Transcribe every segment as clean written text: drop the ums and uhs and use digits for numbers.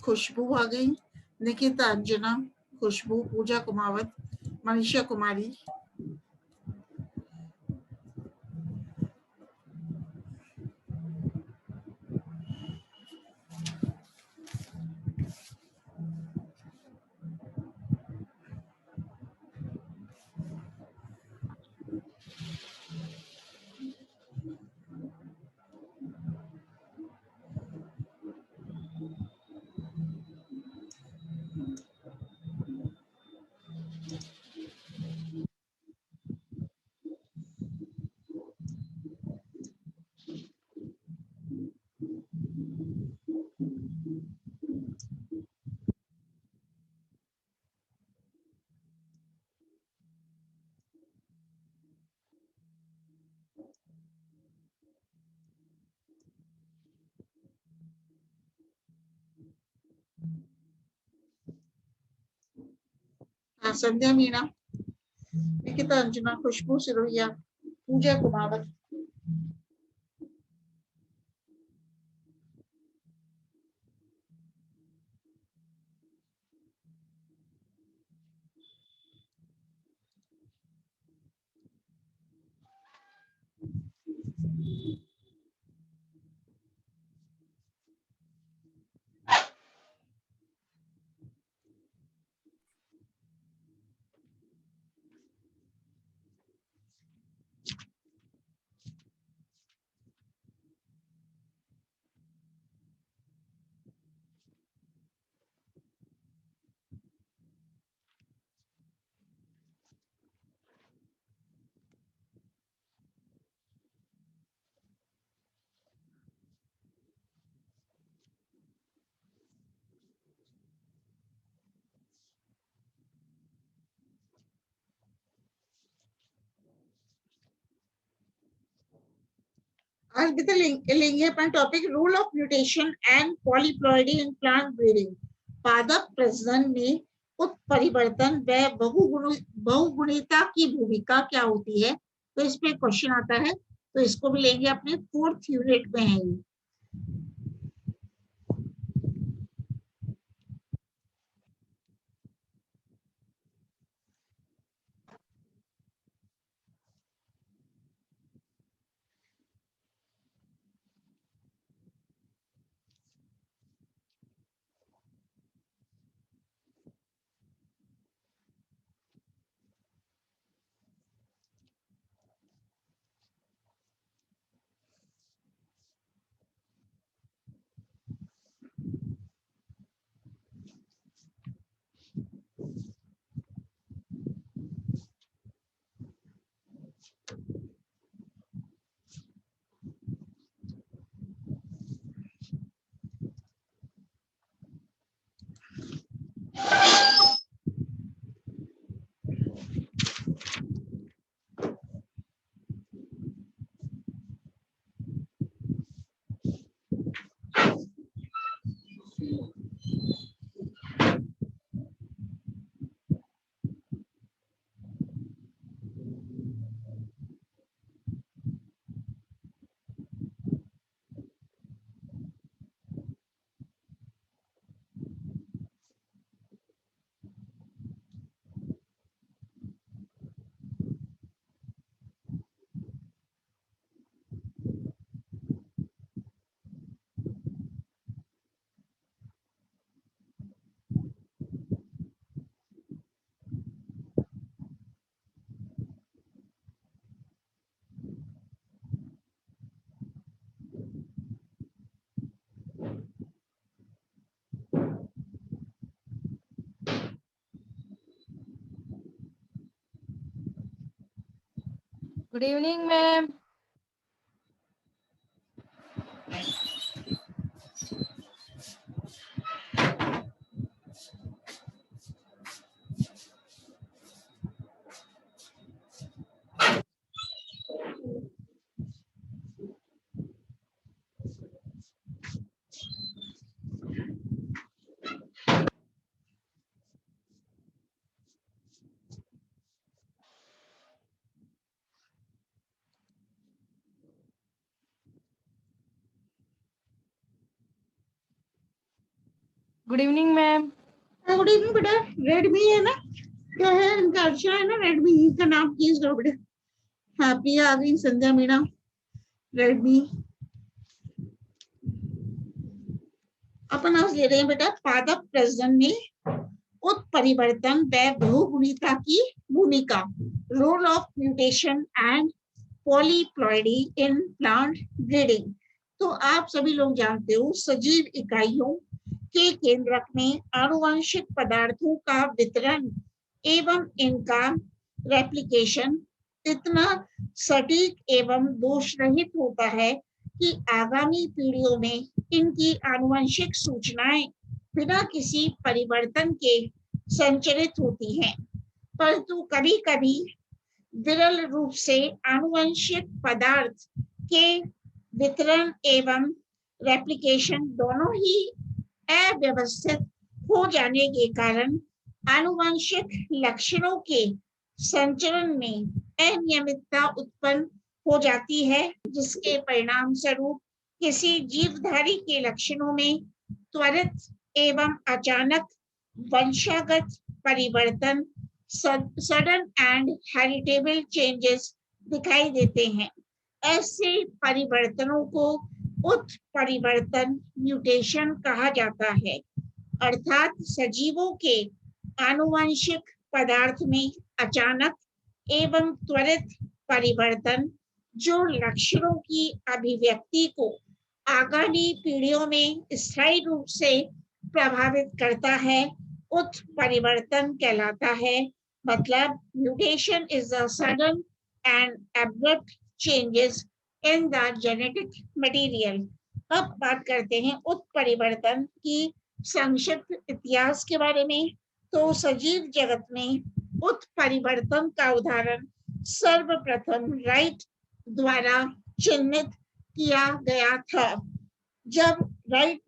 खुशबू आ गई, निकिता अंजना, खुशबू, पूजा कुमावत, मनीषा कुमारी। हाँ, संध्या मीणा, निकिता अंजना, खुशबू सिरोहिया, पूजा कुमावत। आज भी तो लेंगे अपना topic rule of mutation and polyploidy in plant breeding. पादप प्रजनन में उत्परिवर्तन व बहुगुणिता की भूमिका क्या होती है, तो इस पे क्वेश्चन आता है, तो इसको भी लेंगे अपने 4th यूनिट में है। Good evening ma'am. Good evening ma'am. Good evening बेटा। रेडमी है ना, क्या है इनका, अर्चना है ना, रेडमी का नाम प्लीज लो बेटा। हाँ प्रिया आ गई, संध्या मीणा, रेडमी। अपन आज ले रहे हैं बेटा पादप प्रजनन में उत्परिवर्तन व बहुगुणिता की भूमिका, role of mutation and polyploidy in plant breeding. तो आप सभी लोग जानते हो सजीव इकाइयों के केंद्रक में आनुवंशिक पदार्थों का वितरण एवं इनका रेप्लिकेशन इतना सटीक एवं दोष रहित होता है कि आगामी पीढ़ियों में इनकी आनुवंशिक सूचनाएं बिना किसी परिवर्तन के संचरित होती हैं। परंतु कभी-कभी विरल रूप से आनुवंशिक पदार्थ के वितरण एवं रेप्लिकेशन दोनों ही अव्यवस्थित हो जाने के कारण आनुवंशिक लक्षणों के संचरण में अनियमितता उत्पन्न हो जाती है, जिसके परिणाम स्वरूप किसी जीवधारी के लक्षणों में त्वरित एवं अचानक वंशागत परिवर्तन, सडन एंड हेरिटेबल चेंजेस दिखाई देते हैं। ऐसे परिवर्तनों को उत्परिवर्तन म्यूटेशन कहा जाता है, अर्थात सजीवों के आनुवंशिक पदार्थ में अचानक एवं त्वरित परिवर्तन जो लक्षणों की अभिव्यक्ति को आगामी पीढ़ियों में स्थायी रूप से प्रभावित करता है, उत्परिवर्तन कहलाता है। मतलब mutation is the sudden and abrupt changes in the genetic material. अब बात करते हैं उत्परिवर्तन की संक्षिप्त इतिहास के बारे में। तो सजीव जगत में उत्परिवर्तन का उदाहरण सर्वप्रथम राइट द्वारा चिन्हित किया गया था। जब राइट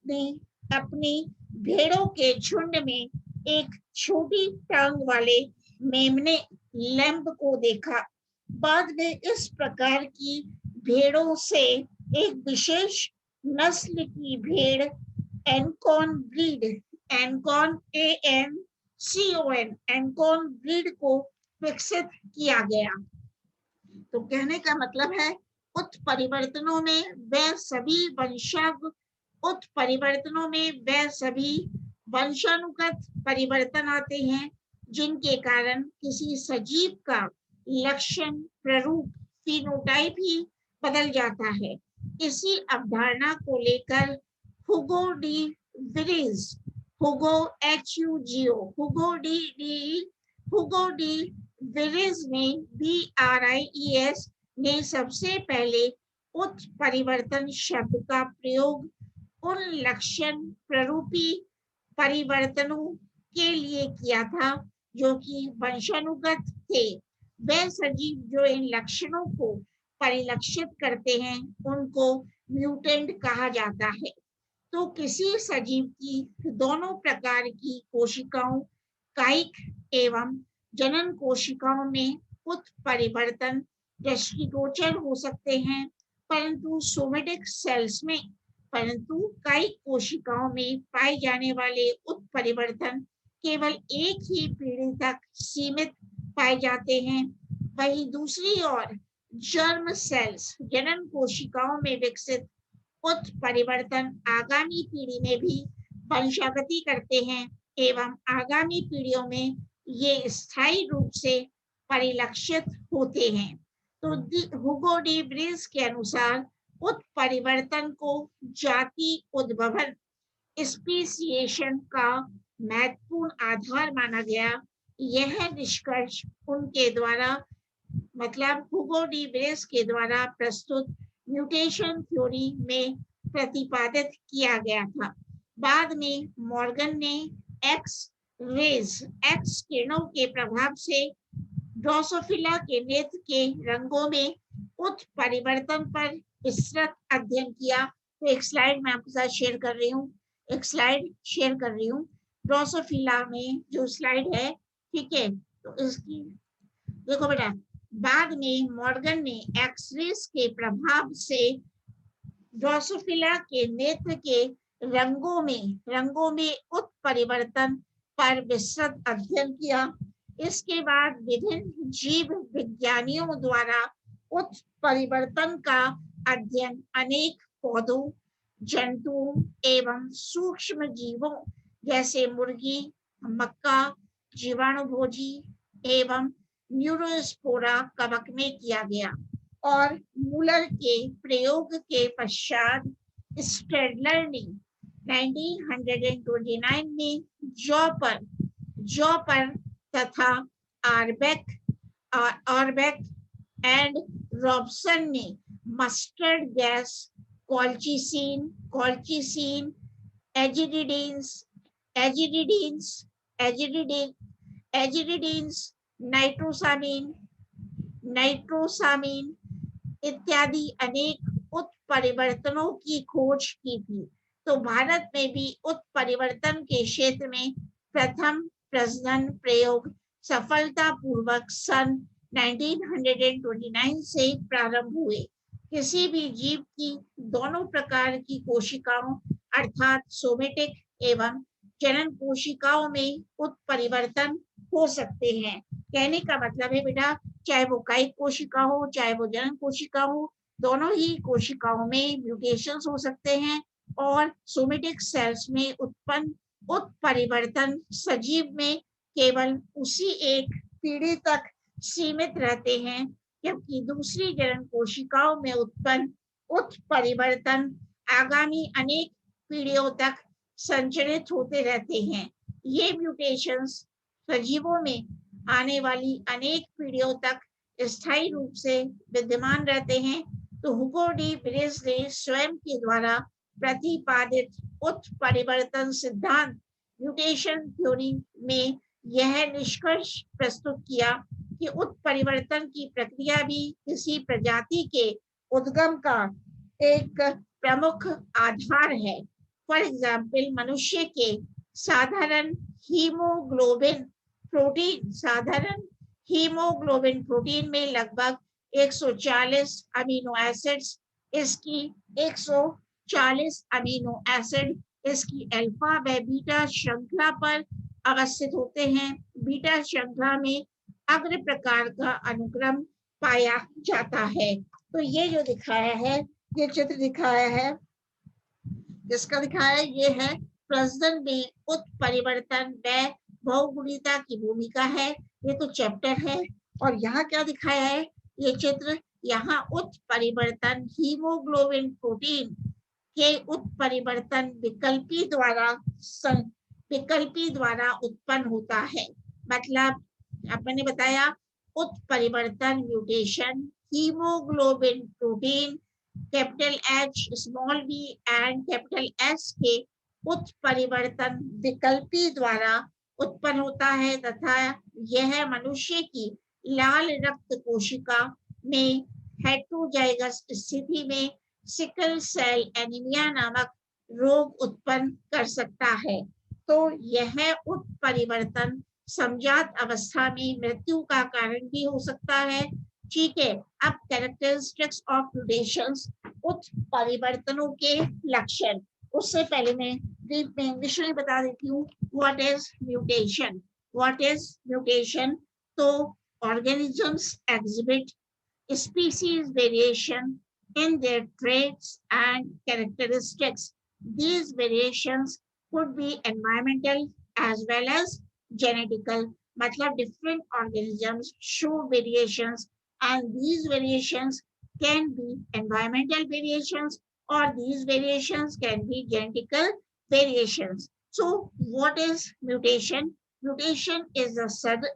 ने अपनी भेड़ों के झुंड में एक छोटी टांग वाले मेमने लैम्ब को देखा। बाद में इस प्रकार की भेड़ों से एक विशेष नस्ल की भेड़ एनकॉन ब्रीड, एनकॉन एनकॉन ब्रीड को विकसित किया गया। तो कहने का मतलब है उत्परिवर्तनों में वह सभी वंशानुगत परिवर्तन आते हैं जिनके कारण किसी सजीव का लक्षण प्ररूप फिनोटाइप ही बदल जाता है। इसी अवधारणा को लेकर हुगो डी विरिज, हुगो डी विरिज ने BRIES ने सबसे पहले उत्परिवर्तन शब्द का प्रयोग उन लक्षण प्ररूपी परिवर्तनों के लिए किया था जो कि वंशानुगत थे। वे सजीव जो इन लक्षणों को परिलक्षित करते हैं उनको म्यूटेंट कहा जाता है। तो किसी सजीव की दोनों प्रकार की कोशिकाओं, कायिक एवं जनन कोशिकाओं में उत्परिवर्तन दृष्टिगोचर हो सकते हैं, परंतु सोमेटिक सेल्स में, परंतु कायिक कोशिकाओं में पाए जाने वाले उत्परिवर्तन केवल एक ही पीढ़ी तक सीमित पाए जाते हैं। वहीं दूसरी ओर जर्म सेल्स, जनन कोशिकाओं में विकसित उत्परिवर्तन आगामी पीढ़ी में भी वंशागति करते हैं एवं आगामी पीढ़ियों में ये स्थायी रूप से परिलक्षित होते हैं। तो हुगो डी ब्रिज के अनुसार उत्परिवर्तन को जाति उद्भवन, स्पीसिएशन का महत्वपूर्ण आधार माना गया। यह निष्कर्ष उनके द्वारा, मतलब हुगो डी ब्रिज के द्वारा प्रस्तुत म्यूटेशन थ्योरी में प्रतिपादित किया गया था। बाद में मॉर्गन ने एक्स किरणों के प्रभाव से ड्रोसोफिला के नेत्र के रंगों में उत्परिवर्तन पर विस्तृत अध्ययन किया। तो एक स्लाइड मैं आपके साथ शेयर कर रही हूँ, ड्रोसोफिला में जो स्लाइड है, ठीक है। तो इसकी देखो बेटा, बाद में मॉर्गन ने एक्स-रेज के प्रभाव से ड्रोसोफिला के नेत्र के रंगों में उत्परिवर्तन पर विस्तृत अध्ययन किया। इसके बाद विभिन्न जीव विज्ञानियों द्वारा उत्परिवर्तन का अध्ययन अनेक पौधों, जंतुओं एवं सूक्ष्म जीवों जैसे मुर्गी, मक्का, जीवाणुभोजी एवं न्यूरोस्पोरा कवक में किया गया और मूलर के प्रयोग के पश्चात स्टेडलर ने 1929 में जौ पर तथा आर्बेक ऑर्बेक एंड रॉबसन ने मस्टर्ड गैस, कॉल्चिसिन, एजिडिडीन्स एजिडिडीन्स एजिडिडीन एजिडिडीन्स नाइट्रोसामीन इत्यादि अनेक उत्परिवर्तनों की खोज की थी। तो भारत में भी उत्परिवर्तन के क्षेत्र में प्रथम प्रजनन प्रयोग सफलतापूर्वक सन 1929 से प्रारंभ हुए। किसी भी जीव की दोनों प्रकार की कोशिकाओं अर्थात सोमेटिक एवं जनन कोशिकाओं में उत्परिवर्तन हो सकते हैं। कहने का मतलब है बेटा, चाहे वो कायिक कोशिका हो चाहे वो जनन कोशिका हो, दोनों ही कोशिकाओं में म्यूटेशंस हो सकते हैं और सोमेटिक सेल्स में उत्पन्न उत्परिवर्तन सजीव में केवल उसी एक पीढ़ी तक सीमित रहते हैं, जबकि दूसरी जनन कोशिकाओं में उत्पन्न उत्परिवर्तन आगामी अनेक पीढ़ियों तक संचरित होते रहते हैं। ये म्यूटेशंस सजीवों में आने वाली अनेक पीढ़ियों तक स्थायी रूप से विद्यमान रहते हैं। तो हुगो डी विलेज ने स्वयं के द्वारा प्रतिपादित उत्परिवर्तन सिद्धांत म्यूटेशन थ्योरी में यह निष्कर्ष प्रस्तुत किया कि उत्परिवर्तन की प्रक्रिया भी किसी प्रजाति के उद्गम का एक प्रमुख आधार है। फॉर एग्जाम्पल, मनुष्य के साधारण हीमोग्लोबिन प्रोटीन में लगभग 140 अमीनो एसिड्स इसकी 140 अमीनो एसिड इसकी अल्फा व बीटा श्रृंखला पर अवस्थित होते हैं। बीटा श्रृंखला में अग्र प्रकार का अनुक्रम पाया जाता है। तो ये जो दिखाया है, ये चित्र दिखाया है, जिसका दिखाया है, ये है प्रजनन में उत्परिवर्तन व बहुगुणिता की भूमिका है। ये तो चैप्टर है। और यहाँ क्या दिखाया है, ये चित्र, यहाँ उत्परिवर्तन हीमोग्लोबिन प्रोटीन के उत्परिवर्तन विकल्पी द्वारा उत्पन्न होता है। मतलब आपने बताया उत्परिवर्तन mutation haemoglobin protein capital H, small b and capital S के उत्परिवर्तन विकल्पी द्वारा उत्पन्न होता है तथा यह मनुष्य की लाल रक्त कोशिका में हेटेरोजाइगस स्थिति में सिकल सेल एनीमिया नामक रोग उत्पन्न कर सकता है। तो यह उत्परिवर्तन समजात अवस्था में मृत्यु का कारण भी हो सकता है। ठीक है, अब कैरेक्टरिस्टिक्स ऑफ म्यूटेशंस, उत्परिवर्तनों के लक्षण। उससे पहले मैं ब्रीफ में इंग्लिश में बता देती हूँ व्हाट इज म्यूटेशन। तो organisms exhibit species variation in their traits and characteristics. These variations could be environmental as well as genetical. मतलब different organisms show variations and these variations can be environmental variations or these variations can be genetical variations. So what is mutation? Mutation is a sudden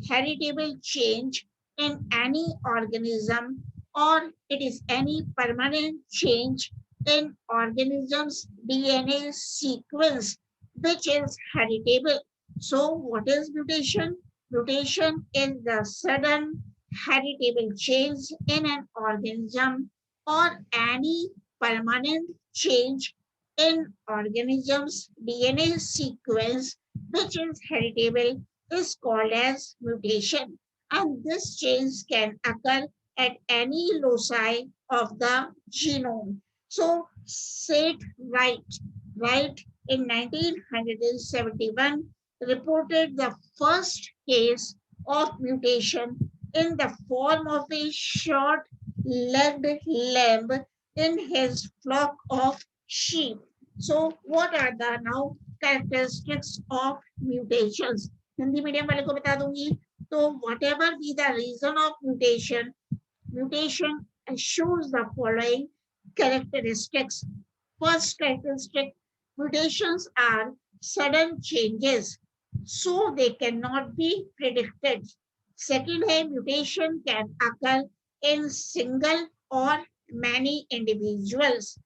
heritable change in any organism or it is any permanent change in organism's DNA sequence which is heritable. So what is mutation? Mutation is the sudden heritable change in an organism or any permanent change in organism's DNA sequence which is heritable is called as mutation, and this change can occur at any loci of the genome. So Seth Wright in 1971 reported the first case of mutation in the form of a short-legged lamb in his flock of sheep. So what are the now characteristics of mutations? Hindi medium वाले को बता दूंगी. तो whatever be the reason of mutation shows the following characteristics. First characteristic, mutations are sudden changes, so they cannot be predicted. Second है, mutation can occur in single or many individuals.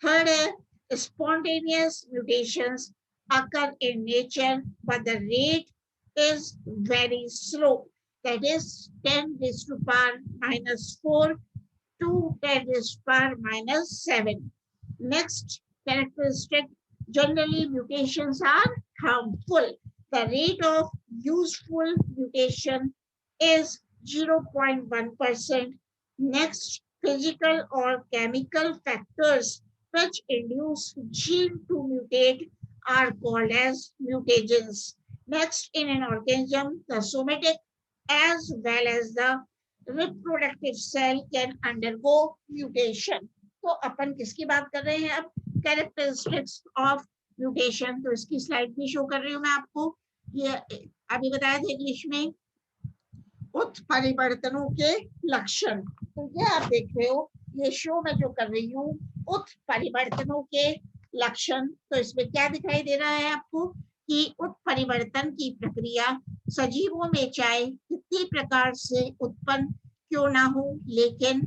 Third है, spontaneous mutations occur in nature, but the rate is very slow. That is 10 raised to power minus 4 to 10 raised to power minus 7. Next characteristic, generally mutations are harmful. The rate of useful mutation is 0.1%. Next, physical or chemical factors which induce gene to mutate are called as mutagens. Next, in an organism, the somatic as well as the reproductive cell can undergo mutation. तो अपन किसकी बात कर रहे हैं अब? Characteristics of mutation. तो इसकी slide भी शो कर रही हूँ मैं आपको. ये अभी बताया था इंग्लिश में उत्परिवर्तनों के लक्षण. तो ये आप देख रहे हो, ये शो में जो कर रही हूँ उत्परिवर्तनों के लक्षण. तो इसमें क्या दिखाई दे रहा है आपको कि उत्परिवर्तन की प्रक्रिया सजीवों में चाहे कितनी प्रकार से उत्पन्न क्यों ना हो, लेकिन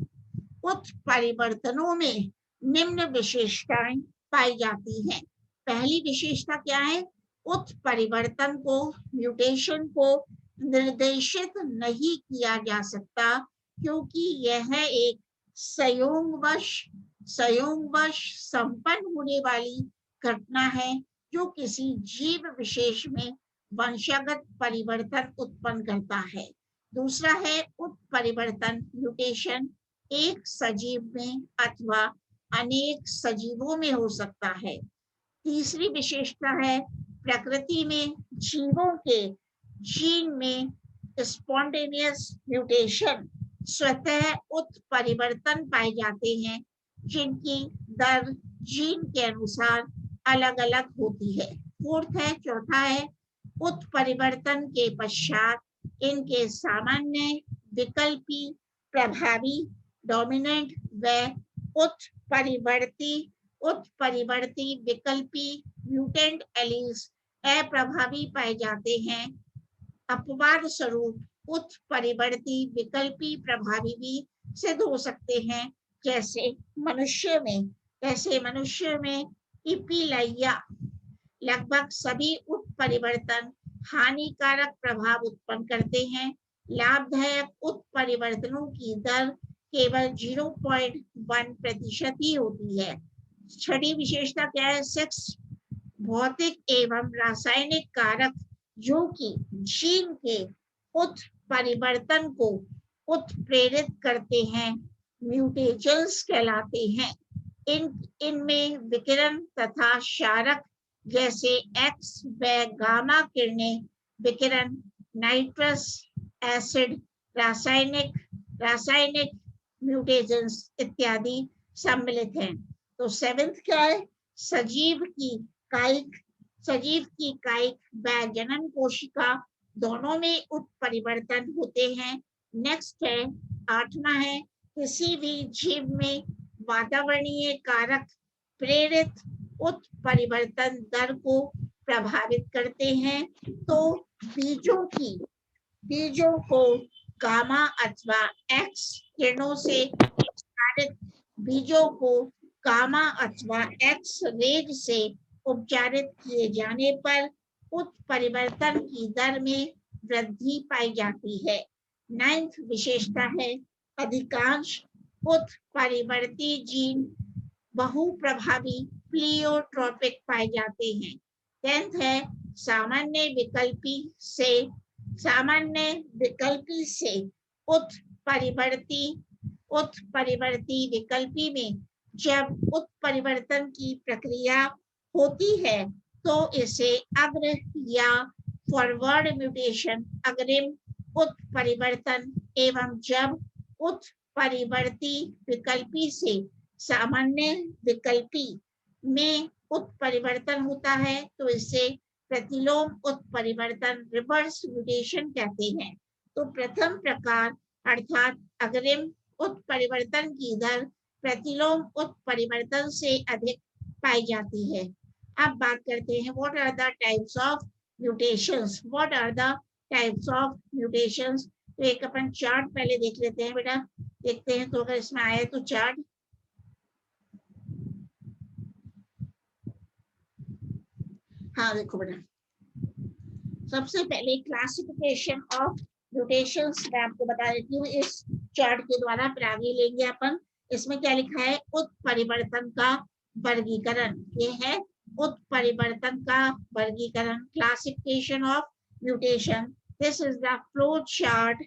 उत्परिवर्तनों में निम्न विशेषताएं पाई जाती हैं. पहली विशेषता क्या है? उत्परिवर्तन को, म्यूटेशन को निर्देशित नहीं किया जा सकता, क्योंकि यह एक संयोगवश संपन्न होने वाली घटना है जो किसी जीव विशेष में वंशगत परिवर्तन उत्पन्न करता है. दूसरा है उत्परिवर्तन, म्यूटेशन एक सजीव में अथवा अनेक सजीवों में हो सकता है. तीसरी विशेषता है प्रकृति में जीवों के जीन में स्पॉन्टेनियस म्यूटेशन, स्वतः उत्परिवर्तन पाए जाते हैं जिनकी दर जीन के अनुसार अलग अलग होती है. फोर्थ है, चौथा है उत्परिवर्तन के पश्चात इनके सामान्य, विकल्पी, प्रभावी, डोमिनेंट व उत्परिवर्ती विकल्पी म्यूटेंट एलील्स अप्रभावी पाए जाते हैं. अपवाद स्वरूप उत्परिवर्ती विकल्पी प्रभावी भी सिद्ध हो सकते हैं, जैसे मनुष्य में इपिलैया. लगभग सभी उत्परिवर्तन हानिकारक प्रभाव उत्पन्न करते हैं. लाभदायक उत्परिवर्तनों की दर केवल 0.1% ही होती है. छठी विशेषता क्या है? सेक्स, भौतिक एवं रासायनिक कारक जो कि जीन के उत्परिवर्तन को उत्प्रेरित करते हैं, म्यूटेजेंस कहलाते हैं. इनमें विकिरण तथा क्षारक जैसे एक्स व गामा किरणें विकिरण, नाइट्रस एसिड, रासायनिक म्यूटेजेंस इत्यादि सम्मिलित हैं. तो सेवेंथ क्या है? सजीव की कायिक व जनन कोशिका दोनों में उत्परिवर्तन होते हैं. नेक्स्ट है, आठवां है, किसी भी जीव में वातावरणीय कारक प्रेरित उत्परिवर्तन दर को प्रभावित करते हैं. तो बीजों को गामा अथवा एक्स किरणों से उपचारित किए जाने पर उत्परिवर्तन की दर में वृद्धि पाई जाती है. नाइन्थ विशेषता है, अधिकांश उत्परिवर्ती जीन बहुप्रभावी प्लियोट्रोपिक पाए जाते हैं. 10th है, सामान्य विकल्पी से उत्परिवर्ती उत्परिवर्ती विकल्पी में जब उत्परिवर्तन की प्रक्रिया होती है तो इसे अग्र या फॉरवर्ड म्यूटेशन अग्रिम उत्परिवर्तन एवं जब उत्परिवर्ती विकल्पी से सामान्य विकल्पी में उत्परिवर्तन होता है तो इसे प्रतिलोम उत्परिवर्तन रिवर्स म्यूटेशन कहते हैं। तो प्रथम प्रकार अर्थात अग्रिम उत्परिवर्तन की दर प्रतिलोम उत्परिवर्तन से अधिक पाई जाती है। अब बात करते हैं what are the types of mutations. What are the types of mutations. तो एक अपन चार्ट पहले देख लेते हैं बेटा, देखते हैं तो अगर इसमें आए तो चार्ट। हाँ देखो बेटा, सबसे पहले क्लासिफिकेशन ऑफ म्यूटेशंस मैं आपको बता देती हूँ इस चार्ट के द्वारा, फिर आगे लेंगे अपन। इसमें क्या लिखा है, उत्परिवर्तन का वर्गीकरण। ये है उत्परिवर्तन का वर्गीकरण, classification of mutation. This is the flow chart.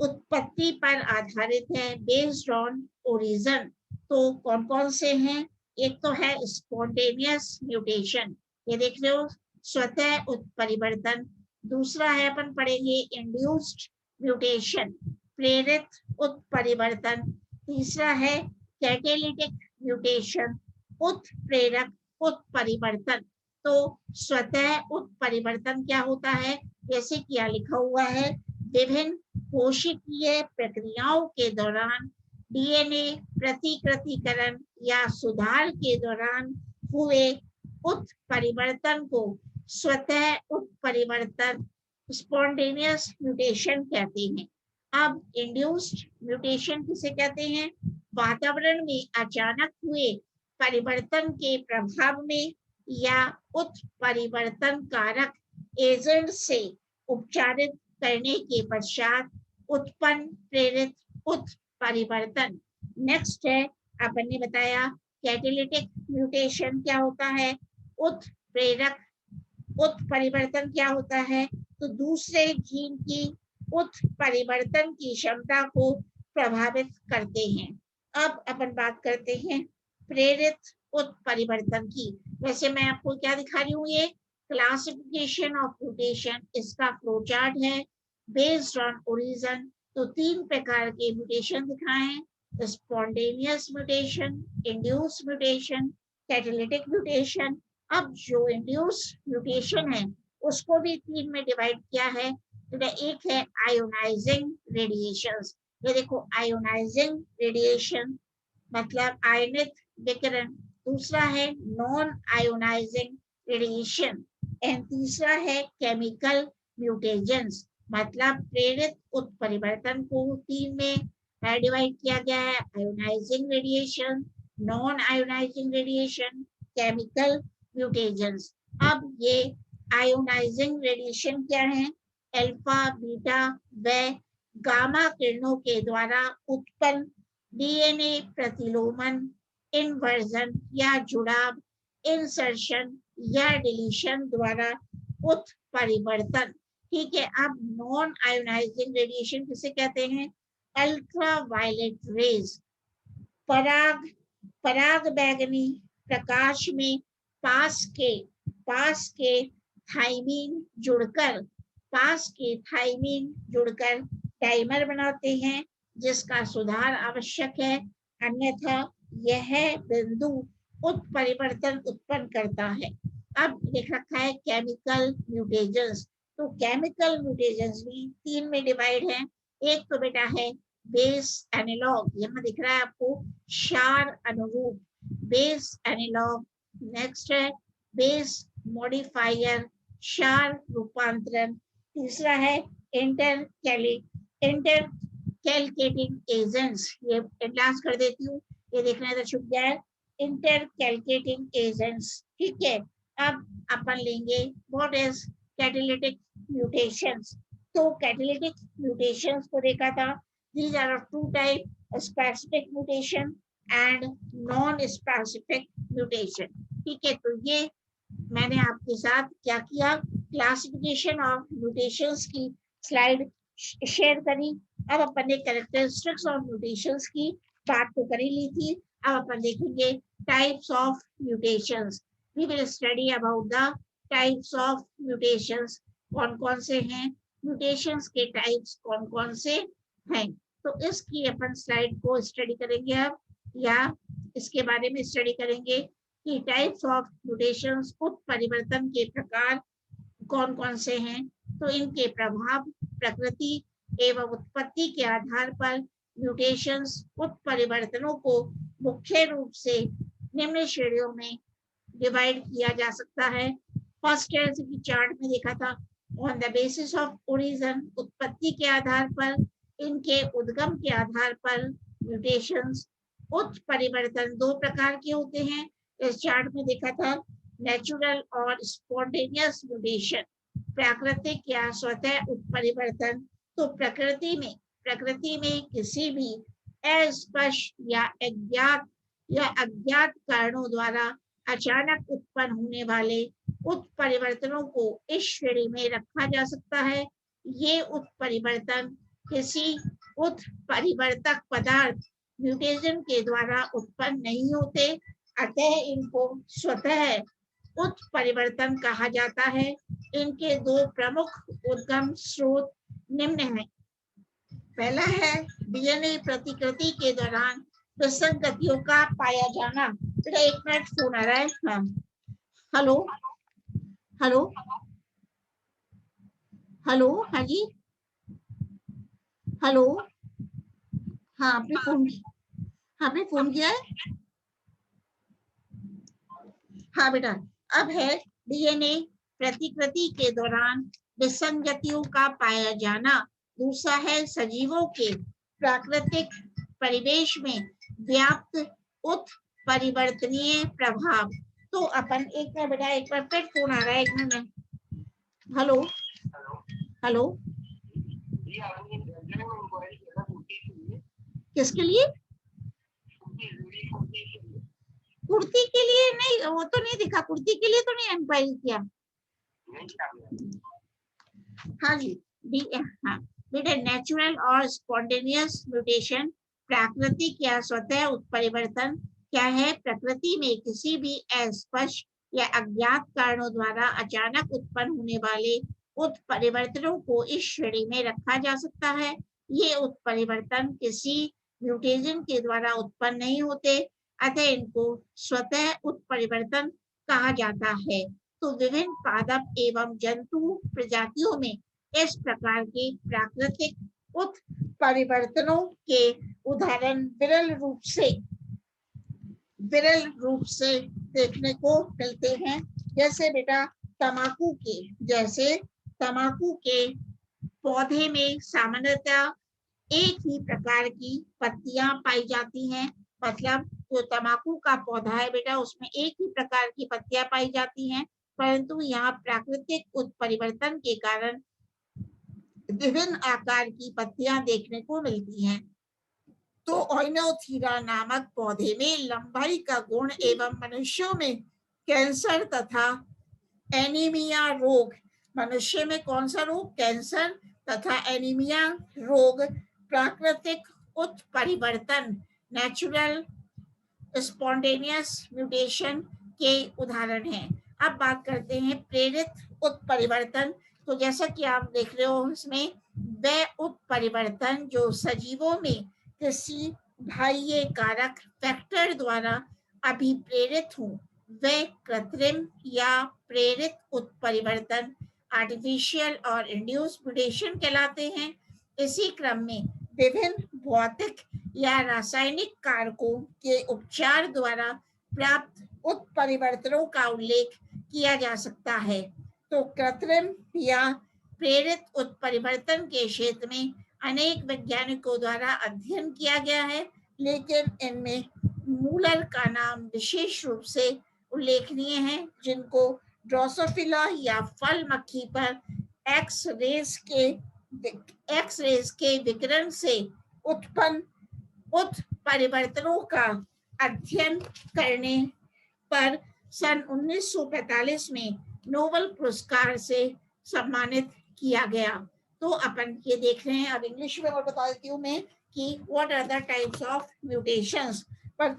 उत्पत्ति पर आधारित है, बेस्ड ऑन ओरिजिन। तो कौन कौन से हैं, एक तो है स्पॉन्टेनियस म्यूटेशन, ये देख रहे हो, स्वतः उत्परिवर्तन। दूसरा है अपन पढ़ेंगे इंड्यूस्ड म्यूटेशन, प्रेरित उत्परिवर्तन। तीसरा है कैटेलिटिक म्यूटेशन, उत्प्रेरक उत्परिवर्तन। तो स्वतः उत्परिवर्तन क्या होता है, जैसे क्या लिखा हुआ है, विभिन्न कोशिकीय प्रक्रियाओं के दौरान डीएनए प्रतिकृतिकरण या सुधार के दौरान हुए उत्परिवर्तन को स्वतः उत्परिवर्तन स्पॉन्टेनियस म्यूटेशन कहते हैं। अब इंड्यूस्ड म्यूटेशन किसे कहते हैं, वातावरण में अचानक हुए परिवर्तन के प्रभाव में या उत्परिवर्तन कारक एजेंट से उपचारित करने के पश्चात उत्पन्न प्रेरित उत्परिवर्तन। नेक्स्ट है, अपन ने बताया कैटेलिटिक म्यूटेशन क्या होता है, उत्प्रेरक उत्परिवर्तन क्या होता है, तो दूसरे जीन की उत्परिवर्तन की क्षमता को प्रभावित करते हैं। अब अपन बात करते हैं प्रेरित उत्परिवर्तन की। वैसे मैं आपको क्या दिखा रही हूँ, ये क्लासिफिकेशन ऑफ म्यूटेशन, इसका फ्लो चार्ट है बेस्ड ऑन ओरिजिन। तो तीन प्रकार के म्यूटेशन दिखाए हैं, spontaneous mutation, induce mutation, catalytic mutation. अब जो इंड्यूस म्यूटेशन है उसको भी तीन में डिवाइड किया है। तो एक है आयोनाइजिंग रेडिएशंस, ये देखो आयोनाइजिंग रेडिएशन मतलब आयनित विकिरण। दूसरा है नॉन आयोनाइजिंग रेडिएशन एंड तीसरा है केमिकल म्यूटेजेंस, मतलब प्रेरित उत्परिवर्तन को तीन में डिवाइड किया गया है, ionizing radiation, non ionizing radiation, chemical mutagens. अब ये आयोनाइजिंग रेडिएशन क्या है, अल्फा बीटा व गामा किरणों के द्वारा उत्पन्न डीएनए प्रतिलोमन, इन्वर्जन या जुड़ाव, इंसर्शन या डिलीशन द्वारा उत्परिवर्तन। ठीक है, अब नॉन आयोनाइजिंग रेडिएशन किसे कहते हैं, अल्ट्रा वायलेट रेज, पराग बैगनी प्रकाश में पास के थाइमीन जुड़कर डाइमर बनाते हैं जिसका सुधार आवश्यक है, अन्यथा यह बिंदु उत्परिवर्तन उत्पन्न करता है। अब लिख रखा है केमिकल म्यूटेजेंस। तो केमिकल म्यूटेजेंस भी तीन में डिवाइड है। एक तो बेटा है बेस एनालॉग, यहाँ दिख रहा है आपको क्षार अनुरूप, बेस एनालॉग। नेक्स्ट है बेस मॉडिफायर, क्षार रूपांतरण। तीसरा है इंटरकैलकेटिंग एजेंट्स, ये एडलास कर देती हूँ, ये देखना है तो छुप गया है, इंटरकैलकेटिंग एजेंट्स। ठीक है, अब अपन लेंगे व्हाट इज कैटालिटिक म्यूटेशंस। तो कैटालिटिक म्यूटेशंस को देखा था, these are of two type, specific mutation and non specific mutation। ठीक है, तो ये मैंने आपके साथ क्या किया, क्लासिफिकेशन ऑफ म्यूटेशंस की स्लाइड शेयर करी। अब अपन ने कैरेक्टरिस्टिक्स ऑफ म्यूटेशंस की बात तो कर ही ली थी। अब अपन देखेंगे types of mutations. We will study about the types of mutations. कौन कौन से हैं म्यूटेशंस के टाइप्स, कौन कौन से हैं। तो इसकी अपन स्लाइड को स्टडी करेंगे अब, या इसके बारे में स्टडी करेंगे कि टाइप्स ऑफ म्यूटेशंस, उत्परिवर्तन के प्रकार कौन कौन से हैं। तो इनके प्रभाव प्रकृति एवं उत्पत्ति के आधार पर म्यूटेशंस, उत्परिवर्तनों को मुख्य रूप से निम्न श्रेणियों में डिवाइड किया जा सकता है। फर्स्ट जैसे कि चार्ट में देखा था, on the basis of origin, उत्पत्ति के आधार पर, इनके उद्गम के आधार पर म्यूटेशंस। उत्परिवर्तन दो प्रकार के होते हैं, इस चार्ट में देखा था, नेचुरल और स्पॉन्टेनियस म्यूटेशन, प्राकृतिक या स्वतः उत्परिवर्तन। तो प्रकृति में किसी भी अस्पष्ट या अज्ञात कारणों द्वारा अचानक उत्पन्न होने वाले उत्परिवर्तनों को इस श्रेणी में रखा जा सकता है। ये उत्परिवर्तन किसी उत्परिवर्तक पदार्थ म्यूटेशन के द्वारा उत्पन्न नहीं होते, अतः इनको स्वतः उत्परिवर्तन कहा जाता है। इनके दो प्रमुख उद्गम स्रोत निम्न हैं। पहला है डीएनए प्रतिकृति के दौरान विसंगतियों का पाया जाना। चलो 1 मिनट, फोन आ रहा है। हाँ, हेलो हेलो हेलो, हाँ जी, हेलो। हाँ, आपने फोन किया है। हाँ बेटा, अब है डीएनए प्रतिकृति के दौरान विसंगतियों का पाया जाना। दूसरा है सजीवों के प्राकृतिक परिवेश में व्याप्त उत्परिवर्तनीय प्रभाव। तो अपन एक बार बेटा, एक बार फिर फोन आ रहा है, 1 मिनट। हेलो हेलो, किसके लिए? कुर्ती के लिए नहीं, वो तो नहीं दिखा, कुर्ती के लिए तो नहीं इंक्वायरी किया। हाँ जी, हाँ बेटा, नेचुरल और स्पॉन्टेनियस म्यूटेशन, प्राकृतिक या स्वतः उत्परिवर्तन क्या है? प्रकृति में किसी भी अस्पष्ट या अज्ञात कारणों द्वारा अचानक उत्पन्न होने वाले उत्परिवर्तनों को इस श्रेणी में रखा जा सकता है। ये उत्परिवर्तन किसी म्यूटेशन के द्वारा उत्पन्न नहीं होते, अतः इनको स्वतः उत्परिवर्तन कहा जाता है। तो विभिन्न पादप एवं जंतु प्रजातियों में इस प्रकार के प्राकृतिक उत्परिवर्तनों के उदाहरण विरल रूप से देखने को मिलते हैं। जैसे बेटा तमाकू के पौधे में सामान्यतः एक ही प्रकार की पत्तियां पाई जाती हैं। मतलब जो तमाकू का पौधा है बेटा, उसमें एक ही प्रकार की पत्तियां पाई जाती हैं, परंतु यहाँ प्राकृतिक उत्परिवर्तन के कारण विभिन्न आकार की पत्तियां देखने को मिलती हैं। तो ओइनोथीरा नामक पौधे में लंबाई का गुण एवं मनुष्यों में कैंसर तथा एनीमिया रोग, मनुष्य में कौन सा रोग? कैंसर तथा एनीमिया रोग प्राकृतिक उत्परिवर्तन, नेचुरल स्पॉन्टेनियस म्यूटेशन के उदाहरण हैं। अब बात करते हैं प्रेरित उत्परिवर्तन। तो जैसा कि आप देख रहे हो, इसमें वह उत्परिवर्तन जो सजीवों में किसी बाह्य कारक फैक्टर द्वारा अभिप्रेरित हो, वे कृत्रिम या प्रेरित उत्परिवर्तन, आर्टिफिशियल और इंड्यूस म्यूटेशन कहलाते हैं। इसी क्रम में विभिन्न भौतिक या रासायनिक कारकों के उपचार द्वारा प्राप्त उत्परिवर्तनों का उल्लेख किया जा सकता है। तो कृत्रिम या प्रेरित उत्परिवर्तन के क्षेत्र में अनेक वैज्ञानिकों द्वारा अध्ययन किया गया है, लेकिन इनमें मूलर का नाम विशेष रूप से उल्लेखनीय है, जिनको ड्रोसोफिला या फल मक्खी पर एक्स रेज के विकिरण से उत्पन्न उत्परिवर्तनों का अध्ययन करने पर सन 1945 में नोबेल पुरस्कार से सम्मानित किया गया। तो अपन ये देख रहे हैं, अब इंग्लिश में और बता देती हूँ मैं कि what are the types of mutations. पर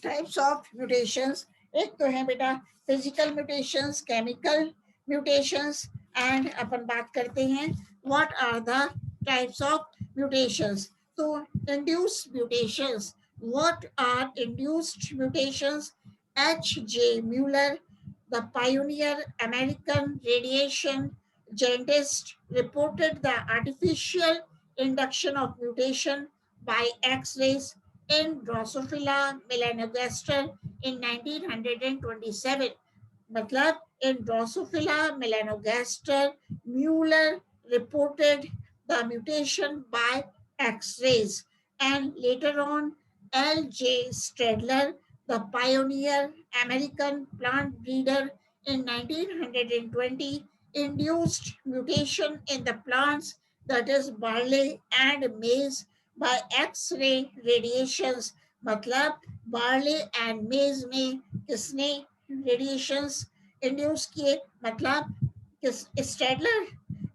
टाइप्स ऑफ म्यूटेशंस, एक तो है बेटा physical mutations, chemical mutations, and अपन बात करते हैं what are the types of mutations. तो induce mutations, what are induced mutations? H J Muller, the pioneer American radiation geneticist, reported the artificial induction of mutation by X-rays in Drosophila melanogaster in 1927. मतलब in Drosophila melanogaster, Mueller reported the mutation by X-rays, and later on, L. J. Stadler, the pioneer American plant breeder in 1920, induced mutation in the plants, that is barley and maize, by X-ray radiations. मतलब barley and maize में किसने radiations induce किए? मतलब Stadler.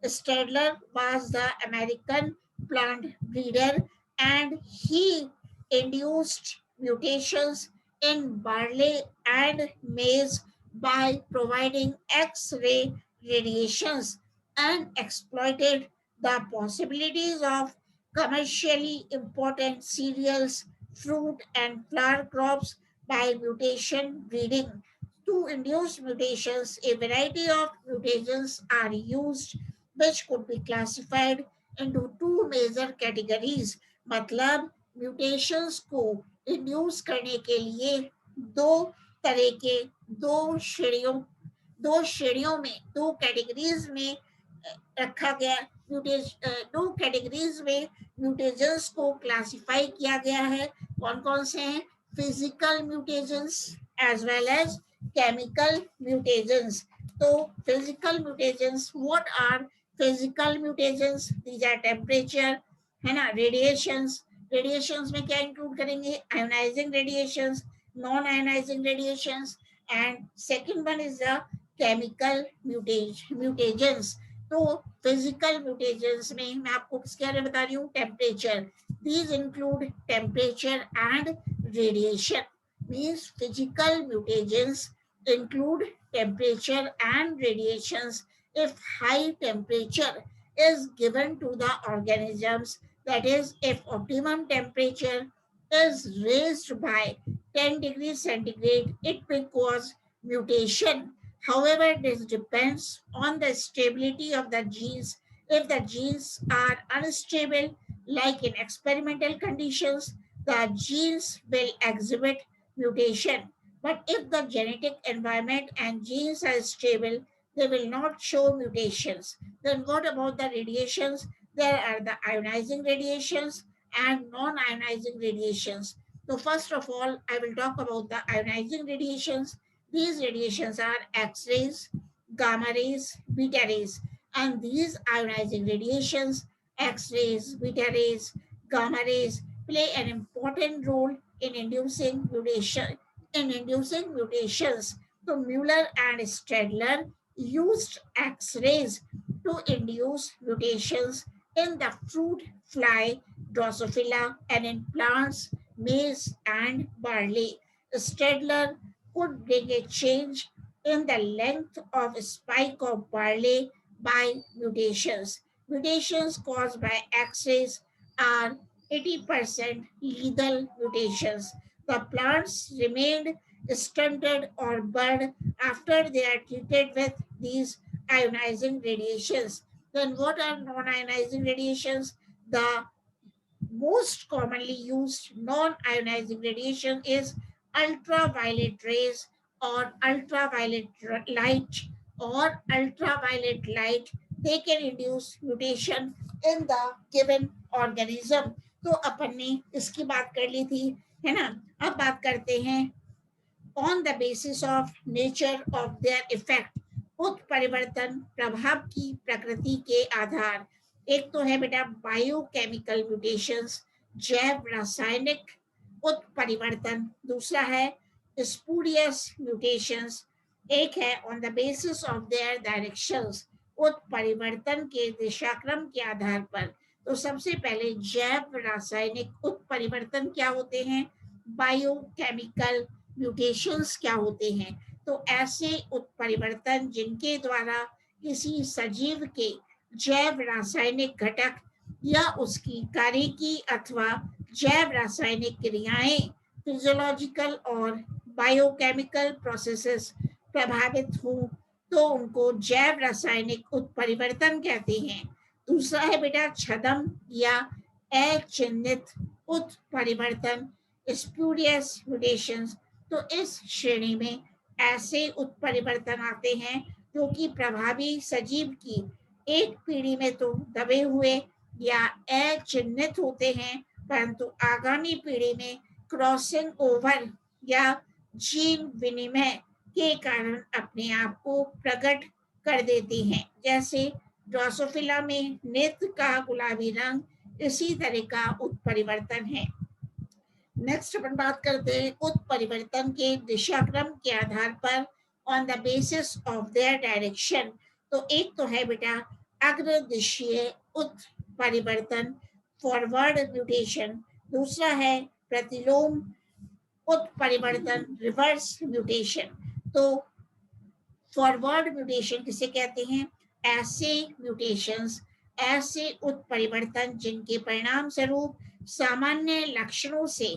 Stadler was the American plant breeder, and he induced mutations in barley and maize by providing X-ray radiations, and exploited the possibilities of commercially important cereals, fruit, and flower crops by mutation breeding. To induce mutations, a variety of mutations are used, which could be classified into two major categories. मतलब mutations को induce करने के लिए दो तरह के दो श्रेणियों में, दो कैटेगरीज में रखा गया। दो कैटेगरीज में म्यूटेशंस को क्लासिफाई किया गया है। कौन कौन से हैं? Physical mutations as well as chemical mutations. तो physical mutations, what are physical mutations? These are temperature, है ना, radiations. Radiations में क्या include करेंगे? Ionizing radiations, non-ionizing radiations, and second one is the chemical mutations. तो physical mutations में मैं आपको किसके बारे में बता रही हूँ? Temperature. These include temperature and radiation. Means physical mutations include temperature and radiations. If high temperature is given to the organisms, that is, if optimum temperature is raised by 10 degrees centigrade, it may cause mutation. However, this depends on the stability of the genes. If the genes are unstable, like in experimental conditions, the genes will exhibit mutation. But if the genetic environment and genes are stable, they will not show mutations. Then what about the radiations? There are the ionizing radiations and non-ionizing radiations. So first of all, I will talk about the ionizing radiations. These radiations are X-rays, gamma rays, beta rays. And these ionizing radiations, X-rays, beta rays, gamma rays, play an important role in inducing mutations. So Mueller and Stadler used X-rays to induce mutations in the fruit fly Drosophila and in plants, maize and barley. Stadler could bring a change in the length of a spike of barley by mutations. Mutations caused by X-rays are 80% lethal mutations. The plants remained stunted or burned after they are treated with these ionizing radiations. Then what are non-ionizing radiations? The most commonly used non-ionizing radiation is ultraviolet rays or ultraviolet light or ultraviolet light. They can induce mutation in the given organism. तो अपन ने इसकी बात कर ली थी, है ना। अब बात करते हैं on the basis of nature of their effect, उत्परिवर्तन प्रभाव की प्रकृति के आधार। एक तो है बेटा बायोकेमिकल म्यूटेशंस, जैव रासायनिक उत्परिवर्तन। दूसरा है स्पूरियस म्यूटेशंस। एक है on the basis of their directions, उत्परिवर्तन के दिशाक्रम के आधार पर। तो सबसे पहले जैव रासायनिक उत्परिवर्तन क्या होते हैं, बायोकेमिकल म्यूटेशंस क्या होते हैं। तो ऐसे उत्परिवर्तन जिनके द्वारा किसी सजीव के जैव रासायनिक घटक या उसकी कार्यकी अथवा जैव रासायनिक क्रियाएं, फिजियोलॉजिकल और बायोकेमिकल प्रोसेसेस प्रभावित हों तो उनको जैव रासायनिक उत्परिवर्तन कहते हैं। दूसरा है बेटा छदम या अचिह्नित उत्परिवर्तन, स्पूरियस म्यूटेशंस। तो इस श्रेणी में ऐसे उत्परिवर्तन आते हैं जो कि प्रभावी सजीव की एक पीढ़ी में तो दबे हुए या अचिह्नित होते हैं, परंतु आगामी पीढ़ी में क्रॉसिंग ओवर या जीन विनिमय के कारण अपने आप को प्रकट कर देती हैं। जैसे ड्रोसोफिला में नेत्र का गुलाबी रंग इसी तरह का उत्परिवर्तन है। नेक्स्ट अपन बात करते हैं उत्परिवर्तन के दिशाक्रम के आधार पर, on the basis of their direction. तो एक तो है बेटा अग्रदिशीय उत्परिवर्तन, फॉरवर्ड म्यूटेशन। दूसरा है प्रतिलोम उत्परिवर्तन, रिवर्स म्यूटेशन। तो फॉरवर्ड म्यूटेशन किसे कहते हैं, ऐसे म्यूटेशंस, ऐसे उत्परिवर्तन जिनके परिणाम स्वरूप सामान्य लक्षणों से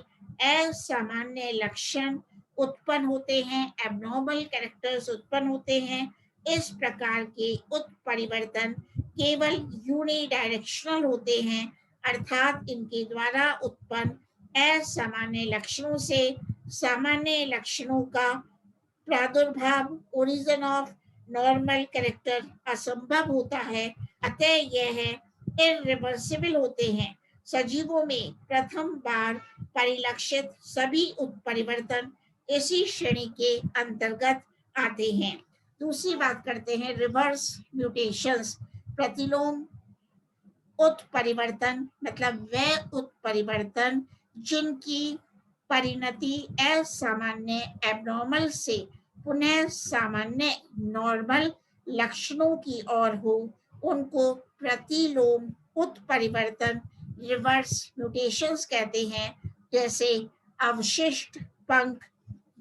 असामान्य लक्षण उत्पन्न होते हैं, एबनॉर्मल कैरेक्टर्स उत्पन्न होते हैं। इस प्रकार के उत्परिवर्तन केवल यूनिडायरेक्शनल होते हैं, अर्थात इनके द्वारा उत्पन्न असामान्य लक्षणों से सामान्य लक्षणों का प्रादुर्भाव, ओरिजिन ऑफ नॉर्मल कैरेक्टर असंभव होता है, अतः यह इरिवर्सिबल होते हैं। सजीवों में प्रथम बार परिलक्षित सभी उत्परिवर्तन इसी श्रेणी के अंतर्गत आते हैं। दूसरी बात करते हैं रिवर्स म्यूटेशंस, प्रतिलोम उत्परिवर्तन, मतलब वह उत्परिवर्तन जिनकी परिणति असामान्य एबनॉर्मल से पुनः सामान्य नॉर्मल लक्षणों की ओर हो, उनको प्रतिलोम उत्परिवर्तन, रिवर्स म्यूटेशंस कहते हैं। जैसे अवशिष्ट पंख,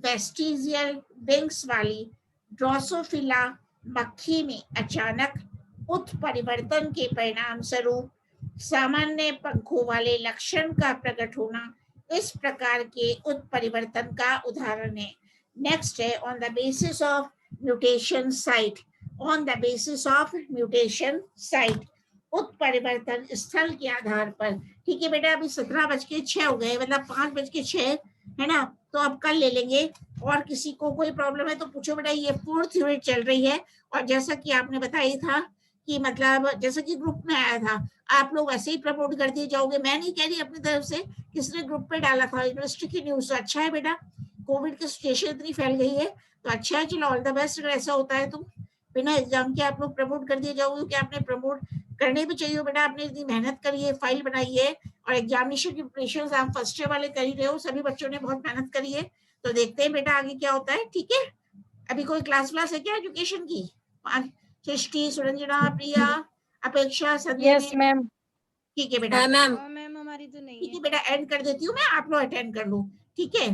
वेस्टिजियल विंग्स वाली ड्रोसोफिला मक्खी में अचानक उत्परिवर्तन के परिणाम स्वरूप सामान्य पंखों वाले लक्षण का प्रकट होना इस प्रकार के उत्परिवर्तन का उदाहरण है। नेक्स्ट है on the basis of mutation site, on the basis of mutation site, उत्परिवर्तन स्थल के आधार पर। ठीक है बेटा, अभी 17:06 हो गए, मतलब 5:06 है ना, तो अब कल ले लेंगे। और किसी को कोई प्रॉब्लम है तो पूछो बेटा। ये 4th यूनिट चल रही है और जैसा कि आपने बताया था कि मतलब जैसा कि ग्रुप में आया था, आप लोग ऐसे ही प्रमोट कर दिए जाओगे। मैं नहीं कह रही अपनी तरफ से, किसने ग्रुप पे डाला था यूनिवर्सिटी की न्यूज, तो अच्छा है बेटा। कोविड की सिचुएशन इतनी फैल गई है तो अच्छा है, चलो ऑल द बेस्ट। अगर ऐसा होता है तो बिना एग्जाम के आप लोग प्रमोट कर दिए जाओगे, कि आपने प्रमोट करने भी चाहिए बेटा। आपने इतनी मेहनत करी है, फाइल बनाई है और एग्जामिनेशन की प्रिपरेशन आप फर्स्ट ईयर वाले कर ही रहे हो, सभी बच्चों ने बहुत मेहनत करी है। तो देखते हैं बेटा आगे क्या होता है। ठीक है, अभी कोई क्लास है क्या एजुकेशन की? सृष्टि, सुरंजना, प्रिया, अपेक्षा, संध्या? Yes ma'am. ठीक है बेटा। मैम मैम हमारी तो नहीं ठीक है। है बेटा, एंड कर देती हूँ मैं, आप लोग अटेंड कर लो। ठीक है।